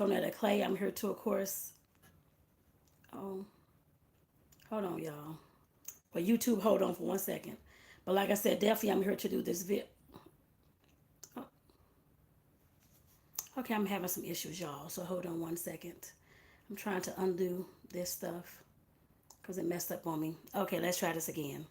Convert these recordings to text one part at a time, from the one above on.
Tonetta Clay. I'm here to, of course. Oh, hold on, y'all. But YouTube, hold on for 1 second. But like I said, definitely I'm here to do this vid. Oh, okay, I'm having some issues, y'all. So hold on 1 second. I'm trying to undo this stuff because it messed up on me. Okay, let's try this again.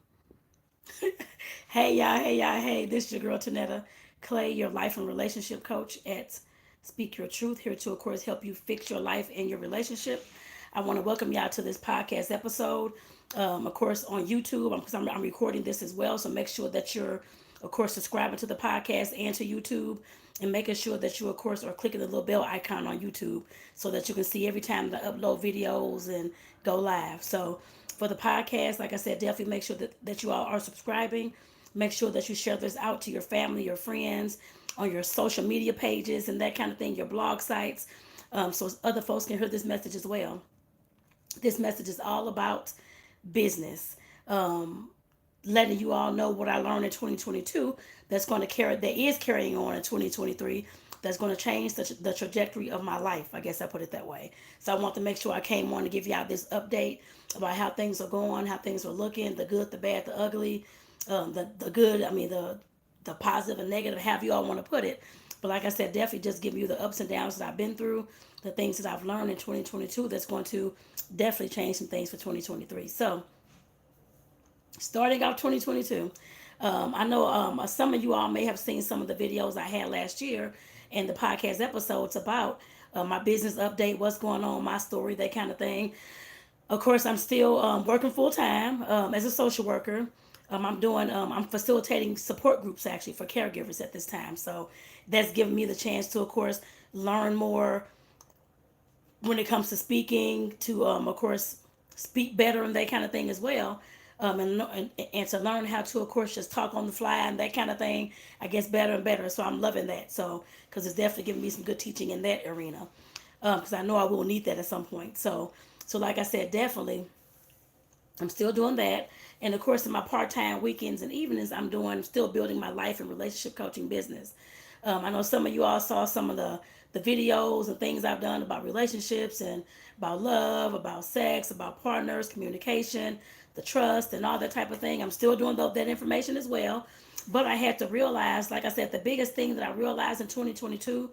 Hey y'all, hey y'all, hey. This is your girl Tonetta Clay, your life and relationship coach at Speak Your Truth. Here to, of course, help you fix your life and your relationship. I want to welcome y'all to this podcast episode. Of course, on YouTube, because I'm recording this as well. So make sure that you're, of course, subscribing to the podcast and to YouTube, and making sure that you, of course, are clicking the little bell icon on YouTube so that you can see every time that I upload videos and go live. So for the podcast, like I said, definitely make sure that you all are subscribing. Make sure that you share this out to your family, your friends, on your social media pages and that kind of thing, your blog sites, so other folks can hear this message as well. This message is all about business. Letting you all know what I learned in 2022 that's going to carry, that is carrying on in 2023, that's going to change the trajectory of my life. I guess I put it that way. So I want to make sure I came on to give y'all this update about how things are going, how things are looking, the good, the bad, the ugly, the good. I mean the positive and negative, however you all want to put it. But like I said, definitely just giving you the ups and downs that I've been through, the things that I've learned in 2022 that's going to definitely change some things for 2023. So starting out 2022. I know some of you all may have seen some of the videos I had last year and the podcast episodes about my business update, what's going on, my story, that kind of thing. Of course, I'm still working full time as a social worker. I'm facilitating support groups actually for caregivers at this time. So that's giving me the chance to, of course, learn more when it comes to speaking, to of course speak better and that kind of thing as well. And to learn how to, of course, just talk on the fly and that kind of thing, I guess better and better. So I'm loving that. So because it's definitely giving me some good teaching in that arena, because I know I will need that at some point. So like I said, definitely I'm still doing that. And of course, in my part-time weekends and evenings, still building my life and relationship coaching business. I know some of you all saw some of the videos and things I've done about relationships and about love, about sex, about partners, communication, the trust, and all that type of thing. I'm still doing that information as well. But I had to realize, like I said, the biggest thing that I realized in 2022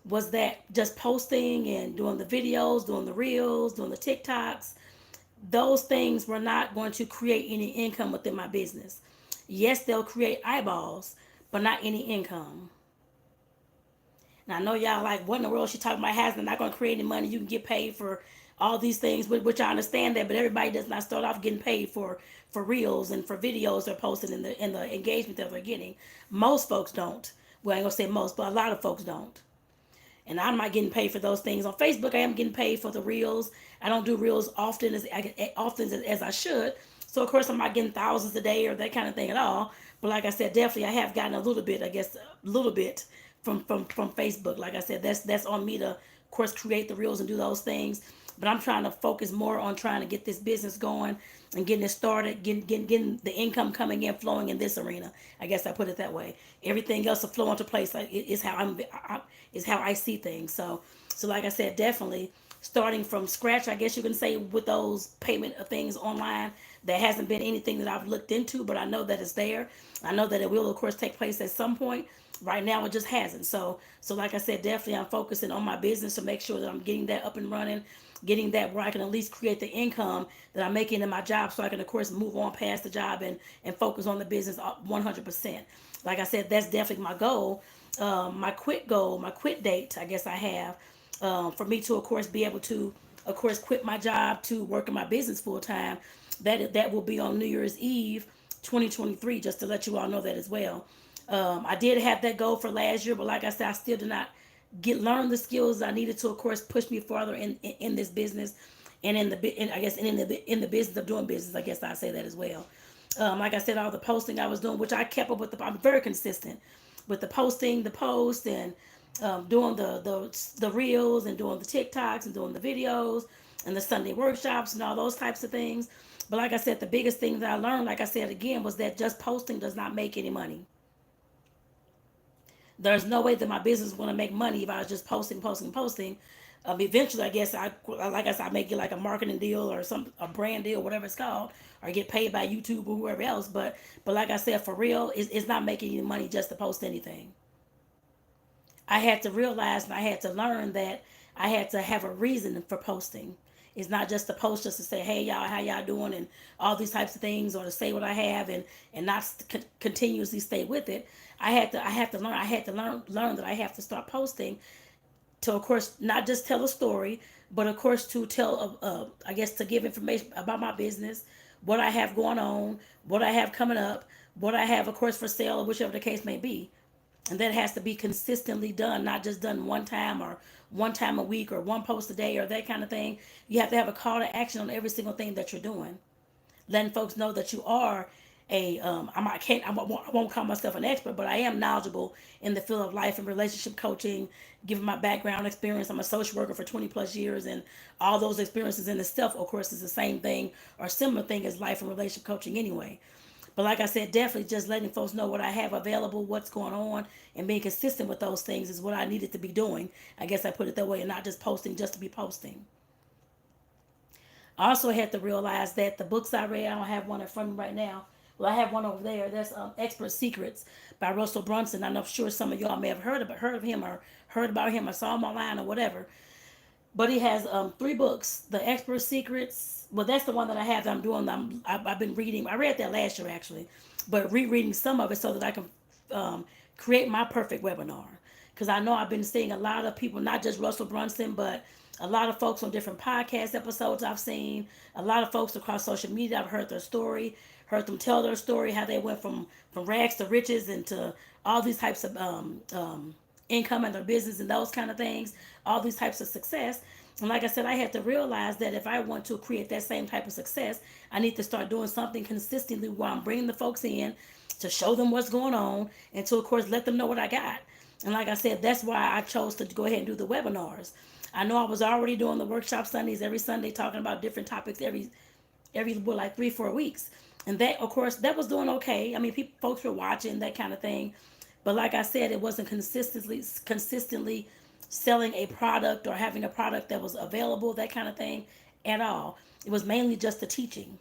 was that just posting and doing the videos, doing the reels, doing the TikToks, those things were not going to create any income within my business. Yes, they'll create eyeballs, but not any income. Now I know y'all like, what in the world she talking about, has not going to create any money. You can get paid for all these things, which I understand that, but everybody does not start off getting paid for reels and for videos they're posting in the engagement that they're getting. Most folks don't. Well, I ain't gonna say most, but a lot of folks don't. And I'm not getting paid for those things on Facebook. I am getting paid for the reels. I don't do reels often as I should. So of course I'm not getting thousands a day or that kind of thing at all. But like I said, definitely I have gotten a little bit, I guess, a little bit from Facebook. Like I said, that's on me to, of course, create the reels and do those things. But I'm trying to focus more on trying to get this business going and getting it started, getting the income coming in, flowing in this arena. I guess I put it that way. Everything else will flow into place. Like is how is how I see things. So like I said, definitely starting from scratch, I guess you can say, with those payment of things online. There hasn't been anything that I've looked into, but I know that it's there. I know that it will, of course, take place at some point. Right now, it just hasn't. So like I said, definitely I'm focusing on my business to make sure that I'm getting that up and running, getting that where I can at least create the income that I'm making in my job, so I can, of course, move on past the job and focus on the business 100%. Like I said, that's definitely my goal. My quit date, I guess I have, for me to, of course, be able to, of course, quit my job to work in my business full time. That will be on New Year's Eve, 2023. Just to let you all know that as well. I did have that goal for last year, but like I said, I still did not learn the skills I needed to, of course, push me further in this business, and I guess in the business of doing business. I guess I say that as well. Like I said, all the posting I was doing, which I kept up with. I'm very consistent with the posting, the post, and doing the reels and doing the TikToks and doing the videos and the Sunday workshops and all those types of things. But like I said, the biggest thing that I learned, like I said again, was that just posting does not make any money. There's no way that my business is going to make money if I was just posting, posting, posting. Eventually, I guess like I said, I may get like a marketing deal or a brand deal, whatever it's called, or get paid by YouTube or whoever else. But like I said, for real, it's not making any money just to post anything. I had to realize and I had to learn that I had to have a reason for posting. It's not just to post just to say, "Hey y'all, how y'all doing?" and all these types of things, or to say what I have and not continuously stay with it. I had to learn that I have to start posting to, of course, not just tell a story, but of course to tell, I guess, to give information about my business, what I have going on, what I have coming up, what I have, of course, for sale, or whichever the case may be. And that has to be consistently done, not just done one time or one time a week or one post a day or that kind of thing. You have to have a call to action on every single thing that you're doing, letting folks know that you are I can't, I won't call myself an expert, but I am knowledgeable in the field of life and relationship coaching. Given my background experience, I'm a social worker for 20 plus years, and all those experiences in itself, of course, is the same thing or similar thing as life and relationship coaching anyway. But like I said, definitely just letting folks know what I have available, what's going on, and being consistent with those things is what I needed to be doing. I guess I put it that way, and not just posting just to be posting. I also had to realize that the books I read, I don't have one in front of me right now. Well, I have one over there. That's Expert Secrets by Russell Brunson. I'm sure some of y'all may have heard of him or heard about him or saw him online or whatever. But he has three books. The Expert Secrets. Well, that's the one that I have that I'm doing. I've been reading. I read that last year actually, but rereading some of it so that I can um, create my perfect webinar. Because I know I've been seeing a lot of people, not just Russell Brunson, but a lot of folks on different podcast episodes I've seen. A lot of folks across social media. I've heard their story, heard them tell their story, how they went from rags to riches and to all these types of income in their business and those kind of things, all these types of success. And like I said, I had to realize that if I want to create that same type of success, I need to start doing something consistently where I'm bringing the folks in to show them what's going on and to, of course, let them know what I got. And like I said, that's why I chose to go ahead and do the webinars. I know I was already doing the workshop Sundays every Sunday, talking about different topics every well, like 3 4 weeks, and that, of course, that was doing okay. I mean, folks were watching that kind of thing, but like I said, it wasn't consistently selling a product or having a product that was available, that kind of thing, at all. It was mainly just the teaching.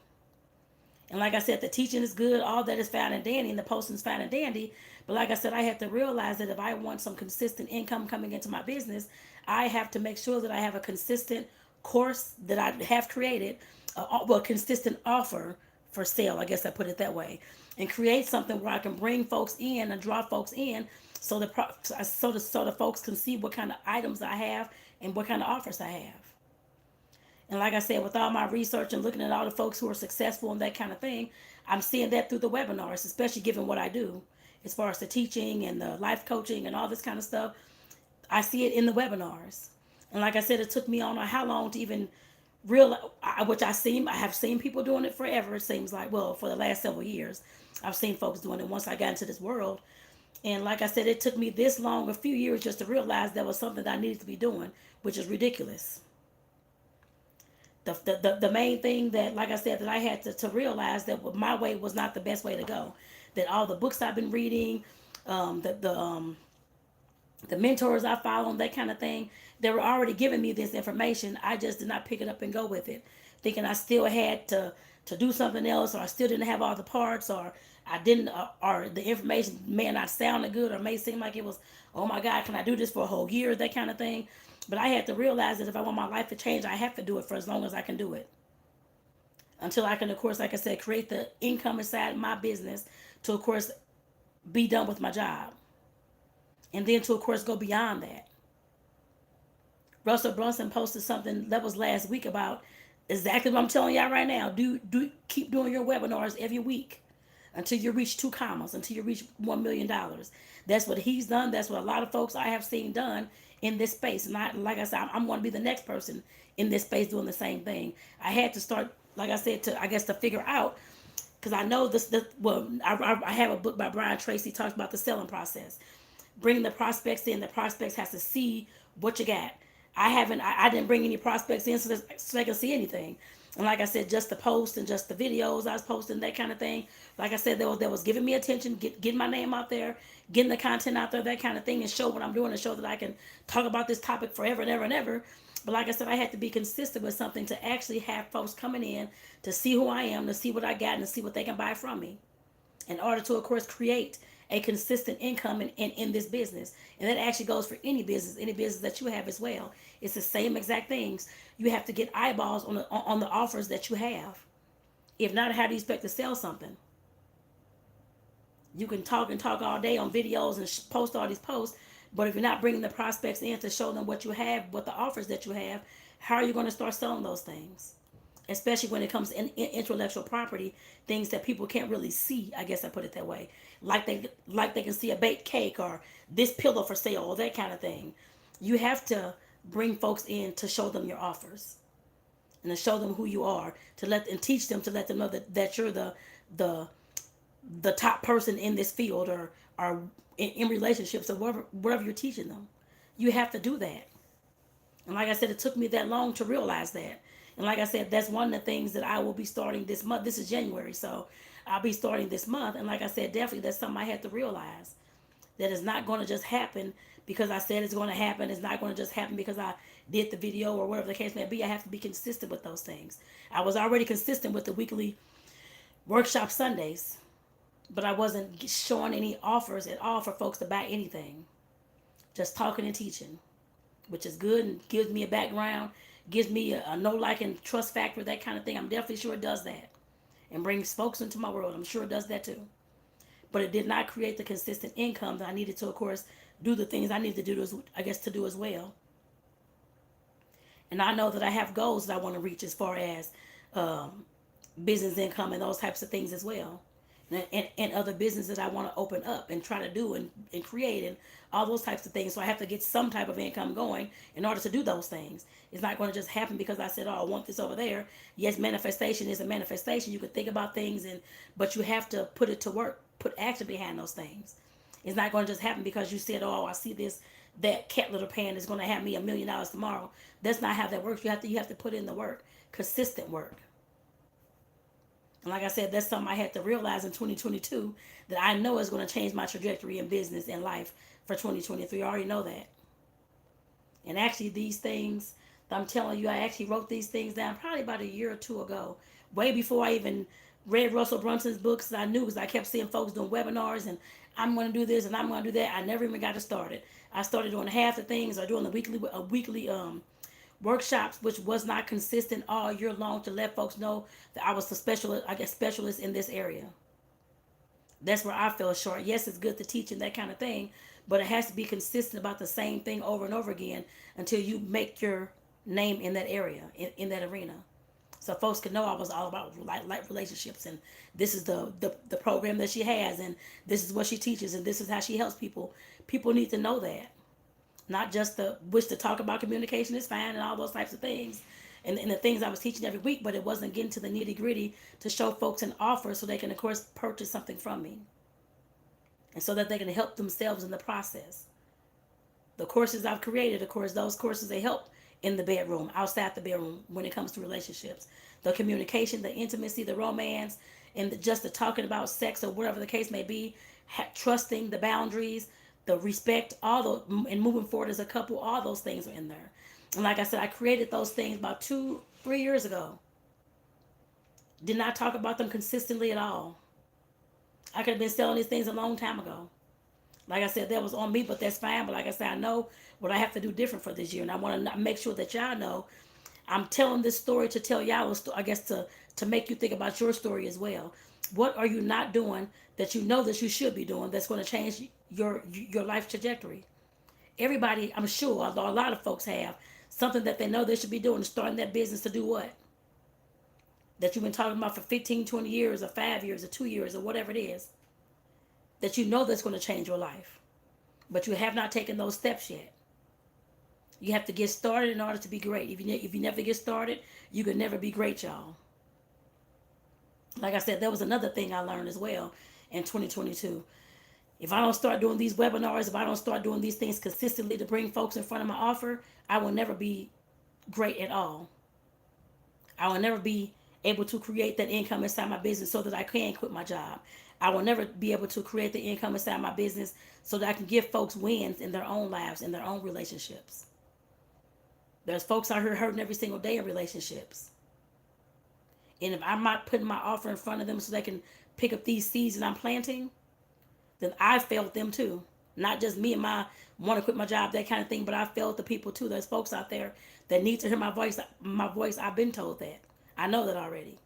And like I said, the teaching is good, all that is fine and dandy, and the posting is fine and dandy. But like I said, I have to realize that if I want some consistent income coming into my business, I have to make sure that I have a consistent course that I have created, well, consistent offer for sale. I guess I put it that way, and create something where I can bring folks in and draw folks in, so the folks can see what kind of items I have and what kind of offers I have. And like I said, with all my research and looking at all the folks who are successful and that kind of thing, I'm seeing that through the webinars, especially given what I do as far as the teaching and the life coaching and all this kind of stuff. I see it in the webinars. And like I said, it took me on how long to even realize, I have seen people doing it forever. It seems like, well, for the last several years, I've seen folks doing it once I got into this world. And like I said, it took me this long, a few years, just to realize that was something that I needed to be doing, which is ridiculous. The main thing that, like I said, that I had to realize that my way was not the best way to go. That all the books I've been reading, the mentors I follow, and that kind of thing, they were already giving me this information. I just did not pick it up and go with it, thinking I still had to do something else, or I still didn't have all the parts, or I didn't, or the information may not sound good, or may seem like it was, oh my God, can I do this for a whole year, that kind of thing. But I had to realize that if I want my life to change, I have to do it for as long as I can do it. Until I can, of course, like I said, create the income inside my business to, of course, be done with my job. And then to, of course, go beyond that. Russell Brunson posted something that was last week about exactly what I'm telling y'all right now. Keep doing your webinars every week until you reach 2 commas, until you reach $1 million. That's what he's done. That's what a lot of folks I have seen done in this space. And like I said, I'm going to be the next person in this space doing the same thing. I had to start, like I said, to figure out, because I know I have a book by Brian Tracy, talks about the selling process. Bringing the prospects in, the prospects has to see what you got. I didn't bring any prospects in so they can see anything. And like I said, just the post and just the videos I was posting, that kind of thing. Like I said, that was giving me attention, getting my name out there, getting the content out there, that kind of thing, and show what I'm doing and show that I can talk about this topic forever and ever and ever. But like I said, I had to be consistent with something to actually have folks coming in to see who I am, to see what I got, and to see what they can buy from me in order to, of course, create a consistent income in this business. And that actually goes for any business that you have as well. It's the same exact things. You have to get eyeballs on the offers that you have. If not, how do you expect to sell something? You can talk and talk all day on videos and post all these posts, but if you're not bringing the prospects in to show them what you have, what the offers that you have, how are you going to start selling those things? Especially when it comes to intellectual property, things that people can't really see. I guess I put it that way. Like they can see a baked cake or this pillow for sale or that kind of thing. You have to bring folks in to show them your offers and to show them who you are, to let and teach them, to let them know that you're the the top person in this field, or in relationships, or whatever you're teaching them. You have to do that. And like I said, it took me that long to realize that. And like I said, that's one of the things that I will be starting this month. This is January, so I'll be starting this month. And like I said, definitely that's something I had to realize. That it's not going to just happen because I said it's going to happen. It's not going to just happen because I did the video or whatever the case may be. I have to be consistent with those things. I was already consistent with the weekly workshop Sundays, but I wasn't showing any offers at all for folks to buy anything. Just talking and teaching, which is good and gives me a background, gives me a know, like, and trust factor, that kind of thing. I'm definitely sure it does that and brings folks into my world. I'm sure it does that too. But it did not create the consistent income that I needed to, of course, do the things I need to do, I guess, to do as well. And I know that I have goals that I want to reach as far as um, business income and those types of things as well. And other businesses that I want to open up and try to do and create and all those types of things. So I have to get some type of income going in order to do those things. It's not going to just happen because I said, oh, I want this over there. Yes, manifestation is a manifestation. You can think about things, but you have to put it to work, put action behind those things. It's not going to just happen because you said, oh, I see this, that cat litter pan is going to have me $1,000,000 tomorrow. That's not how that works. You have to put in the work, consistent work. And like I said, that's something I had to realize in 2022 that I know is going to change my trajectory in business and life for 2023. I already know that. And actually, these things that I'm telling you, I actually wrote these things down probably about a year or two ago, way before I even read Russell Brunson's books. I knew because I kept seeing folks doing webinars and I'm going to do this and I'm going to do that. I never even got it started. I started doing half the things or doing the weekly workshops, which was not consistent all year long, to let folks know that I was the specialist in this area. That's where I fell short. Yes, it's good to teach and that kind of thing, but it has to be consistent about the same thing over and over again until you make your name in that area, in that arena. So folks can know I was all about like relationships, and this is the program that she has, and this is what she teaches, and this is how she helps people. People need to know that. Not just the wish to talk about communication is fine and all those types of things, and the things I was teaching every week, but it wasn't getting to the nitty gritty to show folks an offer so they can, of course, purchase something from me, and so that they can help themselves in the process. The courses I've created, of course, those courses, they help in the bedroom, outside the bedroom, when it comes to relationships, the communication, the intimacy, the romance, and just the talking about sex or whatever the case may be, trusting, the boundaries, the respect, all those, and moving forward as a couple, all those things are in there. And like I said, I created those things about 2-3 years ago. Did not talk about them consistently at all. I could have been selling these things a long time ago. Like I said, that was on me, but that's fine. But like I said, I know what I have to do different for this year, and I want to make sure that y'all know I'm telling this story to tell y'all, I guess, to make you think about your story as well. What are you not doing that you know that you should be doing that's going to change your life trajectory? Everybody, I'm sure, although a lot of folks have something that they know they should be doing, starting that business to do what? That you've been talking about for 15, 20 years or 5 years or 2 years or whatever it is. That you know that's going to change your life. But you have not taken those steps yet. You have to get started in order to be great. If you never get started, you can never be great, y'all. Like I said, that was another thing I learned as well in 2022. If I don't start doing these webinars, if I don't start doing these things consistently to bring folks in front of my offer, I will never be great at all. I will never be able to create that income inside my business so that I can quit my job. I will never be able to create the income inside my business so that I can give folks wins in their own lives, in their own relationships. There's folks out here hurting every single day in relationships. And if I'm not putting my offer in front of them so they can pick up these seeds that I'm planting, then I failed them too. Not just me and my want to quit my job, that kind of thing, but I failed the people too. There's folks out there that need to hear my voice. My voice, I've been told that. I know that already.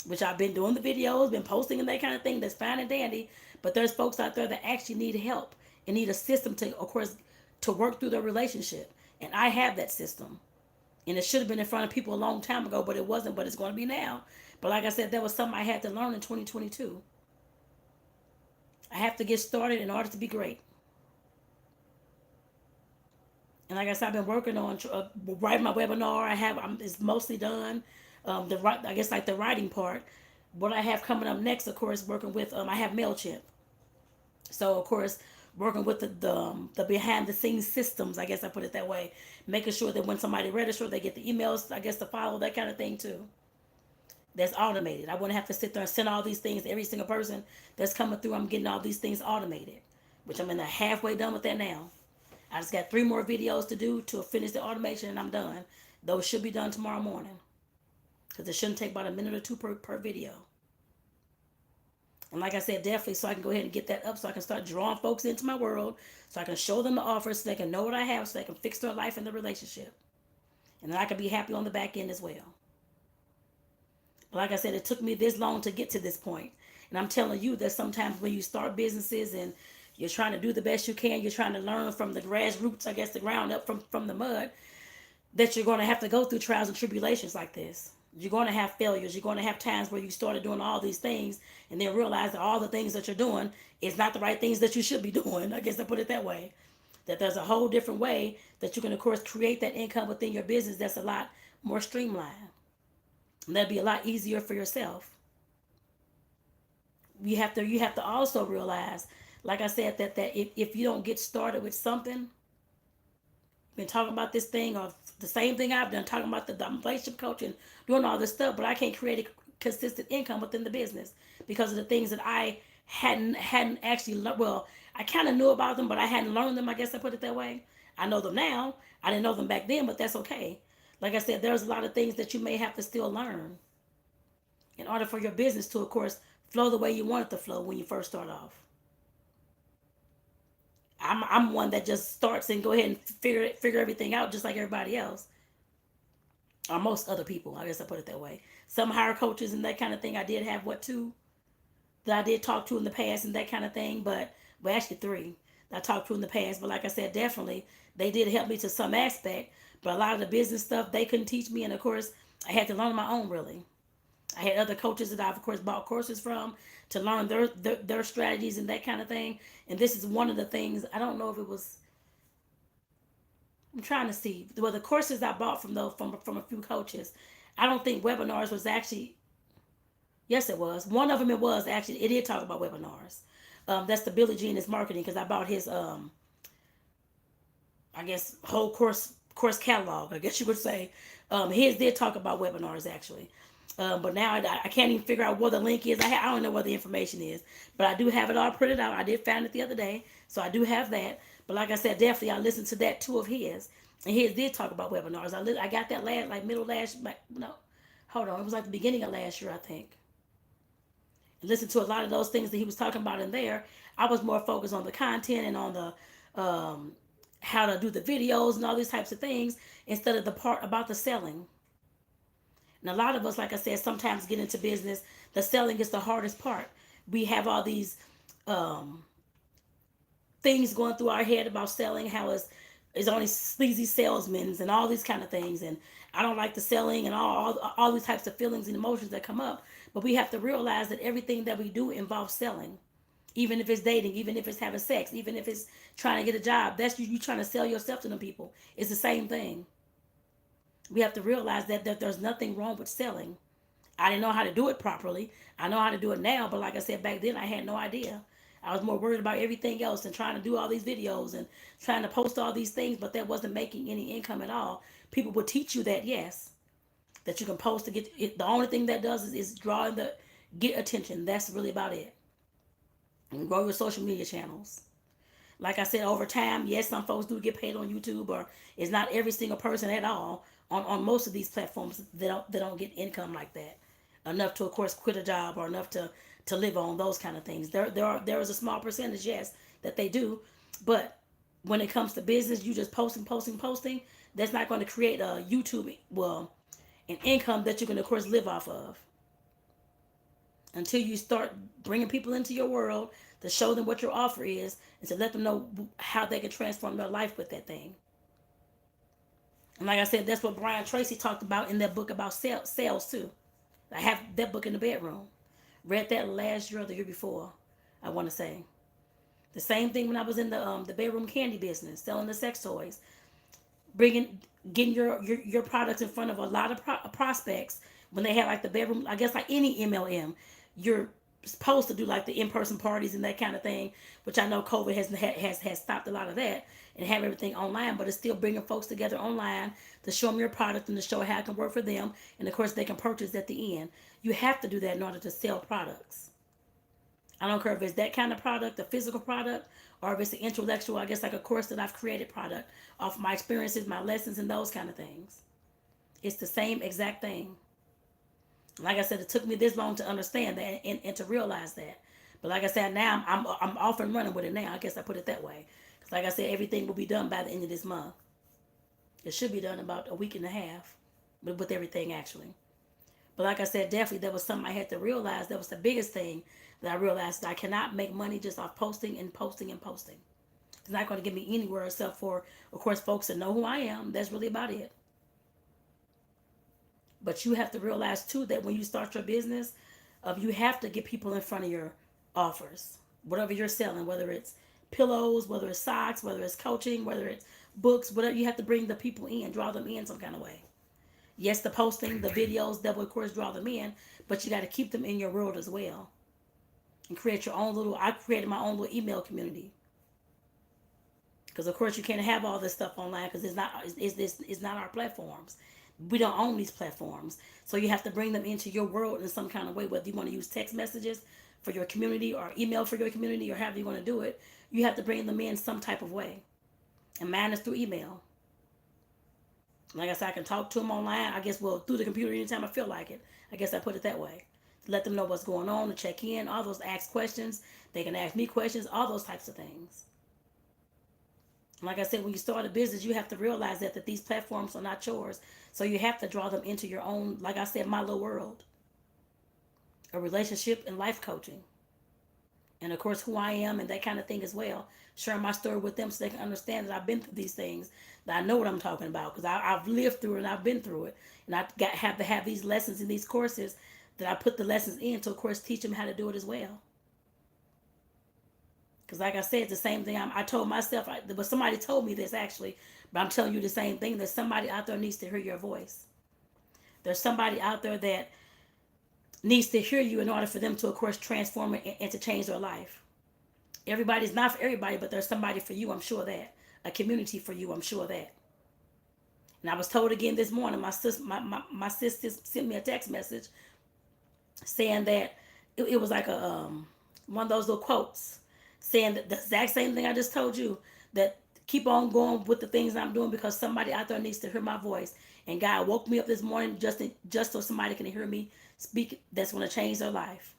Which I've been doing the videos, been posting and that kind of thing. That's fine and dandy. But there's folks out there that actually need help and need a system to, of course, to work through their relationship. And I have that system. And it should have been in front of people a long time ago, but it wasn't, but it's going to be now. But like I said, that was something I had to learn in 2022. I have to get started in order to be great. And like I said, I've been working on writing my webinar. It's mostly done. I guess like the writing part. What I have coming up next, of course, working with I have Mailchimp. So of course, working with the behind the scenes systems. I guess I put it that way, making sure that when somebody registers, they get the emails. I guess to follow that kind of thing too. That's automated. I wouldn't have to sit there and send all these things to every single person that's coming through. I'm getting all these things automated, which I'm in the halfway done with that now. I just got 3 more videos to do to finish the automation and I'm done. Those should be done tomorrow morning because it shouldn't take about a minute or two per video. And like I said, definitely so I can go ahead and get that up so I can start drawing folks into my world so I can show them the offers so they can know what I have so they can fix their life and their relationship. And then I can be happy on the back end as well. But like I said, it took me this long to get to this point. And I'm telling you that sometimes when you start businesses and you're trying to do the best you can, you're trying to learn from the grassroots, I guess the ground up from the mud, that you're going to have to go through trials and tribulations like this. You're going to have failures. You're going to have times where you started doing all these things and then realize that all the things that you're doing is not the right things that you should be doing. I guess I put it that way. That there's a whole different way that you can, of course, create that income within your business that's a lot more streamlined. And that'd be a lot easier for yourself. You have to also realize, like I said, that if you don't get started with something, been talking about this thing or the same thing I've done, talking about the relationship coaching, doing all this stuff, but I can't create a consistent income within the business because of the things that I hadn't actually learned. Well, I kind of knew about them, but I hadn't learned them. I guess I put it that way. I know them now. I didn't know them back then, but that's okay. Like I said, there's a lot of things that you may have to still learn in order for your business to, of course, flow the way you want it to flow when you first start off. I'm one that just starts and go ahead and figure everything out just like everybody else or most other people. I guess I put it that way. Some hire coaches and that kind of thing. I did have what two that I did talk to in the past and that kind of thing, but well actually 3 that I talked to in the past. But like I said, definitely they did help me to some aspect. But a lot of the business stuff they couldn't teach me, and of course I had to learn on my own really. I had other coaches that I've of course bought courses from to learn their strategies and that kind of thing. And this is one of the things I don't know if it was. I'm trying to see. Well, the courses I bought from a few coaches, I don't think webinars was actually. Yes, it was. One of them it was actually. It did talk about webinars. That's the Billy Jean is marketing because I bought his I guess whole course catalog. I guess you would say. His did talk about webinars actually. But now I can't even figure out where the link is. I don't know where the information is, but I do have it all printed out. I did find it the other day, so I do have that. But like I said, definitely I listened to that too of his, and his did talk about webinars. I got that last like middle last like, no, hold on, it was like the beginning of last year I think. And listened to a lot of those things that he was talking about in there. I was more focused on the content and on the how to do the videos and all these types of things instead of the part about the selling. And a lot of us, like I said, sometimes get into business. The selling is the hardest part. We have all these um, things going through our head about selling, how it's only sleazy salesmen and all these kind of things. And I don't like the selling and all these types of feelings and emotions that come up. But we have to realize that everything that we do involves selling. Even if it's dating, even if it's having sex, even if it's trying to get a job, that's you trying to sell yourself to them people. It's the same thing. We have to realize that there's nothing wrong with selling. I didn't know how to do it properly. I know how to do it now, but like I said back then, I had no idea. I was more worried about everything else and trying to do all these videos and trying to post all these things, but that wasn't making any income at all. People would teach you that, yes, that you can post to get it. The only thing that does is draw the get attention. That's really about it. And grow your social media channels. Like I said, over time, yes, some folks do get paid on YouTube, or it's not every single person at all on most of these platforms that don't get income like that, enough to of course quit a job or enough to live on those kind of things. There is a small percentage, yes, that they do, but when it comes to business, you just posting. That's not going to create a YouTube an income that you can of course live off of until you start bringing people into your world to show them what your offer is and to let them know how they can transform their life with that thing. And like I said, that's what Brian Tracy talked about in that book about sales too. I have that book in the bedroom. Read that last year or the year before, I want to say. The same thing when I was in the bedroom candy business, selling the sex toys, bringing getting your products in front of a lot of prospects when they have like the bedroom. I guess like any MLM, you're supposed to do like the in-person parties and that kind of thing, which I know COVID has stopped a lot of that and have everything online, but it's still bringing folks together online to show them your product and to show how it can work for them, and of course they can purchase at the end. You have to do that in order to sell products. I don't care if it's that kind of product, a physical product, or if it's an intellectual, I guess like a course that I've created product off my experiences, my lessons, and those kind of things. It's the same exact thing. Like I said, it took me this long to understand that and to realize that. But like I said, now I'm off and running with it now. I guess I put it that way. Because like I said, everything will be done by the end of this month. It should be done in about a week and a half with everything actually. But like I said, definitely that was something I had to realize. That was the biggest thing that I realized that I cannot make money just off posting and posting and posting. It's not going to get me anywhere except for, of course, folks that know who I am. That's really about it. But you have to realize too that when you start your business, you have to get people in front of your offers, whatever you're selling, whether it's pillows, whether it's socks, whether it's coaching, whether it's books, whatever. You have to bring the people in, draw them in some kind of way. Yes, the posting, the videos, that will of course draw them in, but you got to keep them in your world as well, and create your own little. I created my own little email community because of course you can't have all this stuff online because it's not our platforms. We don't own these platforms, so you have to bring them into your world in some kind of way. Whether you want to use text messages for your community or email for your community or however you want to do it, you have to bring them in some type of way. And mine is through email. Like I said, I can talk to them online. I guess through the computer anytime I feel like it. I guess I put it that way. To let them know what's going on, to check in, all those ask questions. They can ask me questions, all those types of things. Like I said, when you start a business, you have to realize that these platforms are not yours. So you have to draw them into your own, like I said, my little world. A relationship and life coaching. And of course, who I am and that kind of thing as well. Sharing my story with them so they can understand that I've been through these things, that I know what I'm talking about because I've lived through it and I've been through it. And have to have these lessons in these courses that I put the lessons in to, of course, teach them how to do it as well. Because like I said, the same thing I told myself, but somebody told me this actually, but I'm telling you the same thing, that somebody out there needs to hear your voice. There's somebody out there that needs to hear you in order for them to, of course, transform it and to change their life. Everybody's not for everybody, but there's somebody for you, I'm sure of that. A community for you, I'm sure of that. And I was told again this morning, my sister sent me a text message saying that it was like one of those little quotes saying that the exact same thing I just told you, that keep on going with the things I'm doing because somebody out there needs to hear my voice. And God woke me up this morning just so somebody can hear me speak that's going to change their life.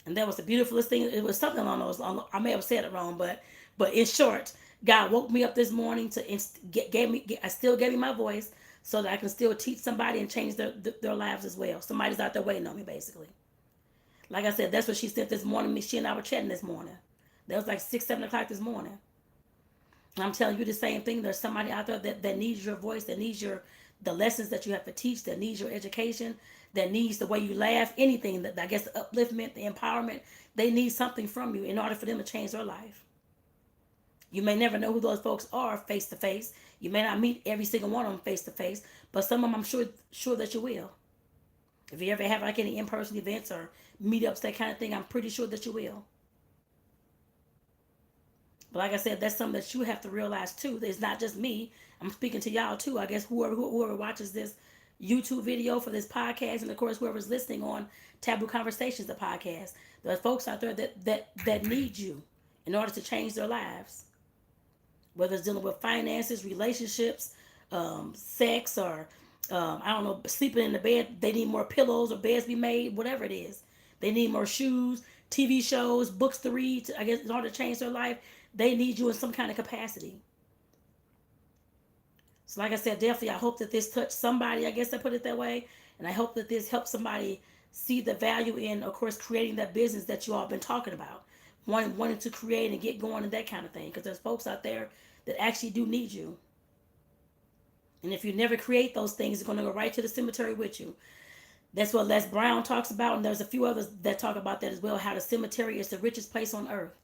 And that was the beautifulest thing. It was something along those. I may have said it wrong, but in short, God woke me up this morning I still gave me my voice so that I can still teach somebody and change their lives as well. Somebody's out there waiting on me, basically. Like I said, that's what she said this morning. She and I were chatting this morning. That was like 6, 7 o'clock this morning. And I'm telling you the same thing. There's somebody out there that needs your voice, that needs the lessons that you have to teach, that needs your education, that needs the way you laugh, anything that I guess the upliftment, the empowerment. They need something from you in order for them to change their life. You may never know who those folks are face to face. You may not meet every single one of them face to face, but some of them I'm sure that you will. If you ever have like any in-person events or meetups, that kind of thing, I'm pretty sure that you will. But like I said, that's something that you have to realize too. It's not just me. I'm speaking to y'all too. I guess whoever watches this YouTube video, for this podcast, and of course whoever's listening on Taboo Conversations, the podcast. There are folks out there that need you in order to change their lives, whether it's dealing with finances, relationships, sex, or I don't know, sleeping in the bed. They need more pillows or beds be made, whatever it is. They need more shoes, TV shows, books to read. I guess in order to change their life, they need you in some kind of capacity. So, like I said, definitely, I hope that this touched somebody. I guess I put it that way, and I hope that this helps somebody see the value in, of course, creating that business that you all been talking about, wanting to create and get going and that kind of thing. Because there's folks out there that actually do need you. And if you never create those things, it's going to go right to the cemetery with you. That's what Les Brown talks about, and there's a few others that talk about that as well, how the cemetery is the richest place on earth.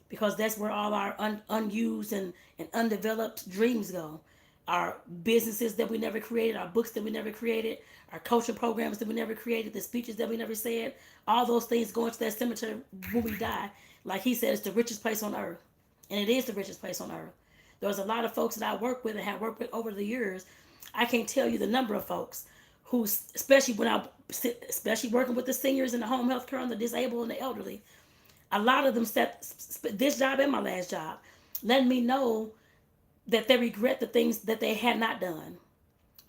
Because that's where all our unused and undeveloped dreams go. Our businesses that we never created, our books that we never created, our coaching programs that we never created, the speeches that we never said, all those things go into that cemetery when we die. Like he said, it's the richest place on earth. And it is the richest place on earth. There's a lot of folks that I work with and have worked with over the years. I can't tell you the number of folks who, especially working with the seniors and the home health care and the disabled and the elderly, a lot of them set this job and my last job, letting me know that they regret the things that they had not done,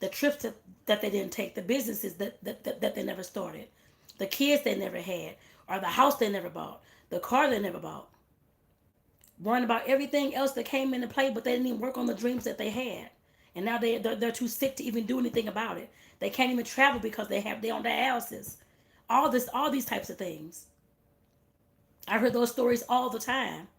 the trips that they didn't take, the businesses that they never started, the kids they never had, or the house they never bought, the car they never bought. Worrying about everything else that came into play, but they didn't even work on the dreams that they had. And now they're too sick to even do anything about it. They can't even travel because they're on dialysis. All these types of things. I heard those stories all the time.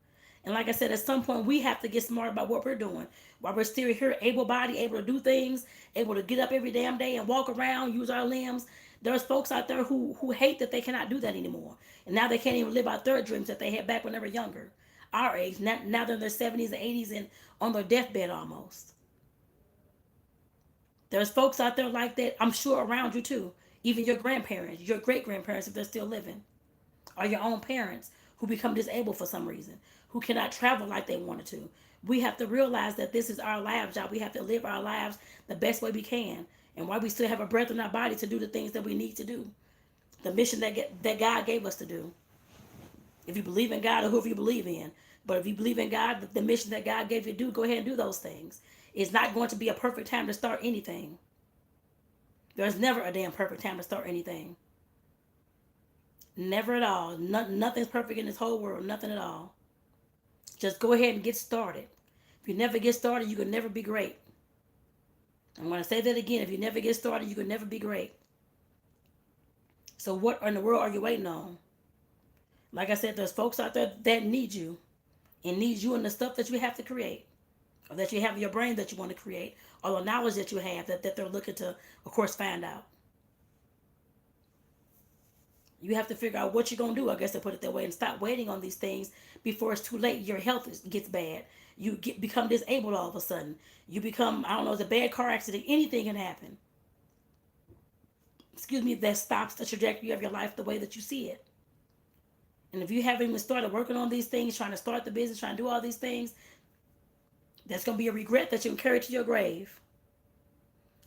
And like I said, at some point we have to get smart about what we're doing. While we're still here, able-bodied, able to do things, able to get up every damn day and walk around, use our limbs. There's folks out there who hate that they cannot do that anymore. And now they can't even live out their dreams that they had back when they were younger. Our age. Now they're in their 70s and 80s and on their deathbed almost. There's folks out there like that, I'm sure, around you too. Even your grandparents, your great-grandparents if they're still living. Or your own parents who become disabled for some reason, who cannot travel like they wanted to. We have to realize that this is our life job. We have to live our lives the best way we can. And while we still have a breath in our body to do the things that we need to do. The mission that God gave us to do. If you believe in God or whoever you believe in. But if you believe in God, the mission that God gave you to do, go ahead and do those things. It's not going to be a perfect time to start anything. There's never a damn perfect time to start anything. Never at all. Nothing's perfect in this whole world. Nothing at all. Just go ahead and get started. If you never get started, you can never be great. I'm going to say that again. If you never get started, you can never be great. So what in the world are you waiting on? Like I said, there's folks out there that need you. And need you in the stuff that you have to create. Or that you have in your brain that you want to create. Or the knowledge that you have that they're looking to, of course, find out. You have to figure out what you're going to do, I guess to put it that way, and stop waiting on these things before it's too late. Your health gets bad. You become disabled all of a sudden. You become, I don't know, it's a bad car accident. Anything can happen. Excuse me, that stops the trajectory of your life the way that you see it. And if you haven't even started working on these things, trying to start the business, trying to do all these things, that's going to be a regret that you can carry to your grave.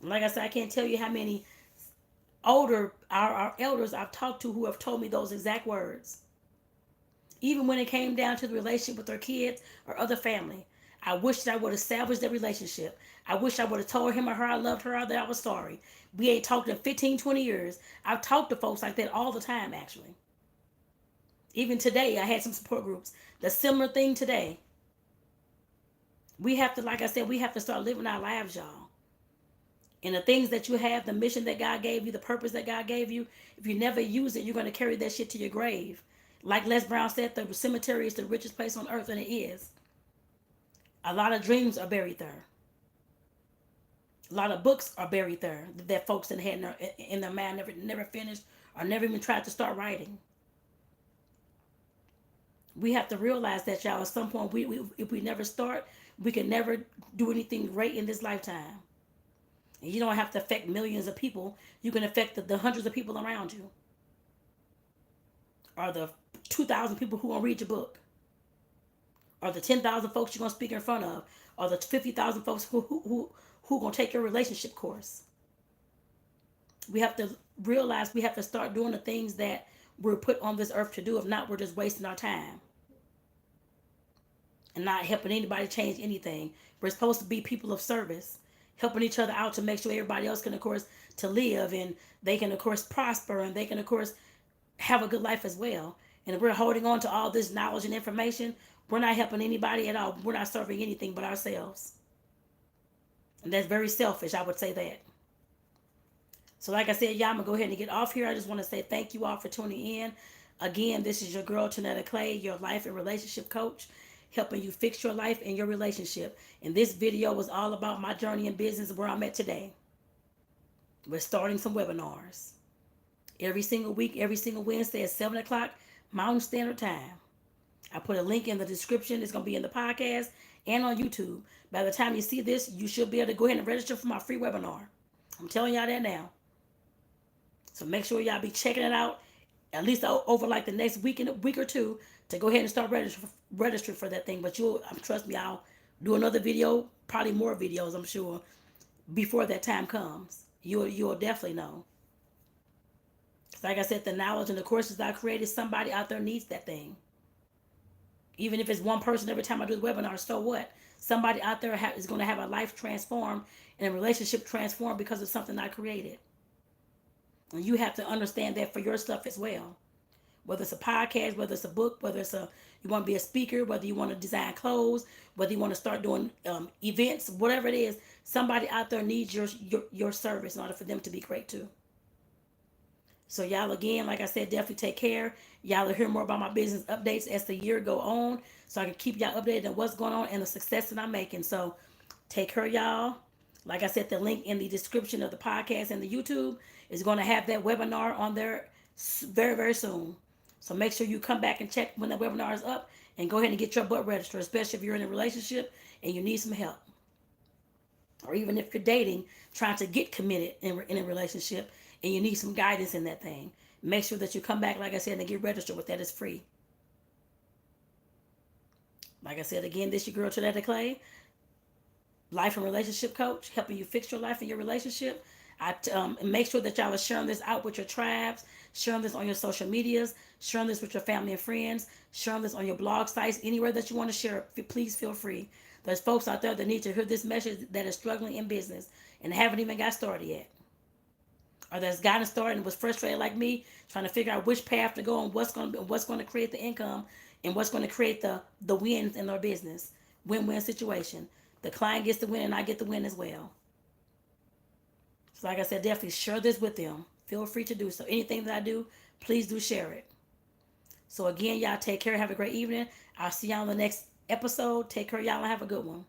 And like I said, I can't tell you how many our elders I've talked to who have told me those exact words. Even when it came down to the relationship with their kids or other family. I wish that I would have salvaged that relationship. I wish I would have told him or her I loved her or that I was sorry. We ain't talked in 15, 20 years. I've talked to folks like that all the time, actually. Even today, I had some support groups. The similar thing today. We have to, like I said, we have to start living our lives, y'all. And the things that you have, the mission that God gave you, the purpose that God gave you, if you never use it, you're going to carry that shit to your grave. Like Les Brown said, the cemetery is the richest place on earth, and it is. A lot of dreams are buried there. A lot of books are buried there that folks had in their mind never finished or never even tried to start writing. We have to realize that, y'all, at some point, if we never start, we can never do anything great in this lifetime. And you don't have to affect millions of people. You can affect the hundreds of people around you. Or the 2,000 people who are going to read your book. Or the 10,000 folks you're going to speak in front of. Or the 50,000 folks who going to take your relationship course. We have to realize we have to start doing the things that we're put on this earth to do. If not, we're just wasting our time and not helping anybody change anything. We're supposed to be people of service, helping each other out to make sure everybody else can, of course, to live, and they can, of course, prosper, and they can, of course, have a good life as well. And if we're holding on to all this knowledge and information, we're not helping anybody at all. We're not serving anything but ourselves. And that's very selfish, I would say that. So, like I said, y'all, I'm going to go ahead and get off here. I just want to say thank you all for tuning in. Again, this is your girl, Tonetta Clay, your life and relationship coach, helping you fix your life and your relationship. And this video was all about my journey in business, where I'm at today. We're starting some webinars every single week, every single Wednesday at 7 o'clock Mountain Standard Time. I put a link in the description. It's going to be in the podcast and on YouTube. By the time you see this, you should be able to go ahead and register for my free webinar. I'm telling y'all that now. So make sure y'all be checking it out at least over like the next week or two to go ahead and start registering for that thing. But trust me, I'll do another video, probably more videos, I'm sure, before that time comes. You'll definitely know. Like I said, the knowledge and the courses I created, somebody out there needs that thing. Even if it's one person every time I do the webinar, so what? Somebody out there is going to have a life transformed and a relationship transformed because of something I created. And you have to understand that for your stuff as well. Whether it's a podcast, whether it's a book, whether you want to be a speaker, whether you want to design clothes, whether you want to start doing events, whatever it is, somebody out there needs your service in order for them to be great too. So y'all, again, like I said, definitely take care. Y'all will hear more about my business updates as the year go on, so I can keep y'all updated on what's going on and the success that I'm making. So take care, y'all. Like I said, the link in the description of the podcast and the YouTube is going to have that webinar on there very, very soon. So make sure you come back and check when the webinar is up and go ahead and get your butt registered, especially if you're in a relationship and you need some help. Or even if you're dating, trying to get committed in a relationship and you need some guidance in that thing. Make sure that you come back, like I said, and get registered with that. It's free. Like I said, again, this is your girl, Tonetta Clay, life and relationship coach, helping you fix your life and your relationship. Make sure that y'all are sharing this out with your tribes, sharing this on your social medias, sharing this with your family and friends, sharing this on your blog sites, anywhere that you want to share it, please feel free. There's folks out there that need to hear this message that is struggling in business and haven't even got started yet. Or that's gotten started and was frustrated like me, trying to figure out which path to go and what's going to create the income and what's going to create the wins in their business. Win-win situation. The client gets the win and I get the win as well. So like I said, definitely share this with them. Feel free to do so. Anything that I do, please do share it. So again, y'all take care. Have a great evening. I'll see y'all on the next episode. Take care, y'all, and have a good one.